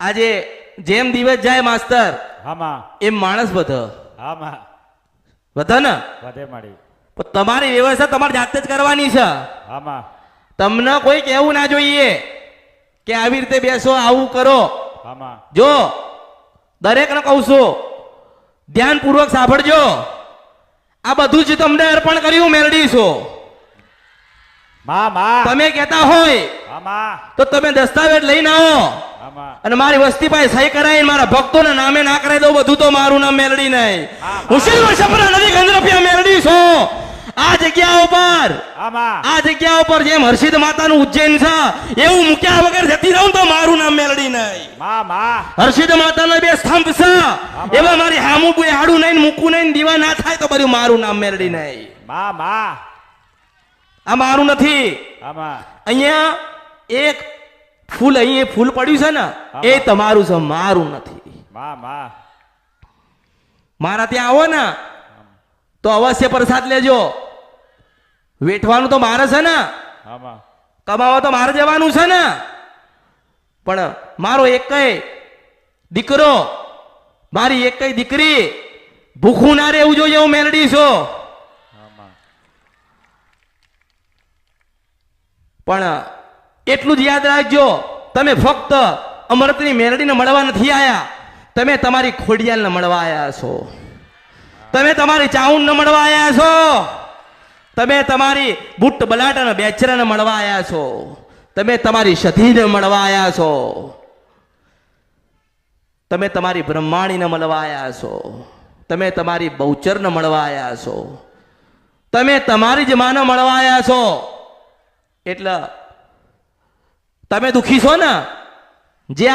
આજે જેમ દિવસ જાય માસ્તર આમાં એમ માણસ વધે આમાં વધે ને વધે મારી પણ તમારી વ્યવસ્થા તમારે જાતે જ કરવાની છે. આમાં તમને કોઈ કહેવું ના જોઈએ કે આવી રીતે બેસો આવું કરો. આમાં જો દરેકને કહું છું ધ્યાનપૂર્વક સાંભળજો. આ બધું જ તમને અર્પણ કર્યું મેલડી છો. માં માં તમે કહેતા હોય આમાં તો તમે દસ્તાવેજ લઈને આવો આમાં અને મારી વસ્તી પાસે સહી કરાવીને મારા ભક્તોના નામે ના કરાવી દઉં. બધું તો મારું નામ મેલડી નહીં. હું શિવ સપના નદી ગંદ્રપિયા મેલડી છું. આ જગ્યા ઉપર આમાં આ જગ્યા ઉપર જેમ હર્ષિદ માતાનું ઉજ્જૈન છે એવું મૂક્યા વગર જતી રહું તો મારું નામ મેલડી નહીં. માં માં હર્ષિદ માતાના બે સ્તંભ છે એવા મારી હામું કોઈ હાડું નહીં મૂકું નહીં દીવા ના થાય તો બધું મારું નામ મેલડી નહીં. માં માં આ મારું નથી. આમાં અહીંયા એક ફૂલ અહીંયા ફૂલ પડ્યું છે ને એ તમારું છે મારું નથી. માં માં મારા ત્યાં આવો ને તો અવશ્ય પ્રસાદ લેજો. વેઠવાનું તો મારે છે ને આમાં કમાવા તો મારે જવાનું છે ને. પણ મારો એકય દીકરો મારી એકય દીકરી ભૂખું ના રહેવું જોઈએ હું મેલડી છું. આમાં પણ એટલું જ યાદ રાખજો તમે ફક્ત અમૃતની મેલડીને મળવા નથી આયા. તમે તમારી ખોડિયાલને મળવા આયા છો. તમે તમારી ચાઉંડને મળવા આયા છો. તમે તમારી બુટ્ટ બલાટાના બેચરાને મળવા આયા છો. તમે તમારી સધીને મળવા આયા છો. તમે તમારી બ્રહ્માણીને મળવા આયા છો. તમે તમારી બહુચરને મળવા આયા છો. તમે તમારી જ માને મળવા આયા છો. એટલે તમે દુખી છો ને જે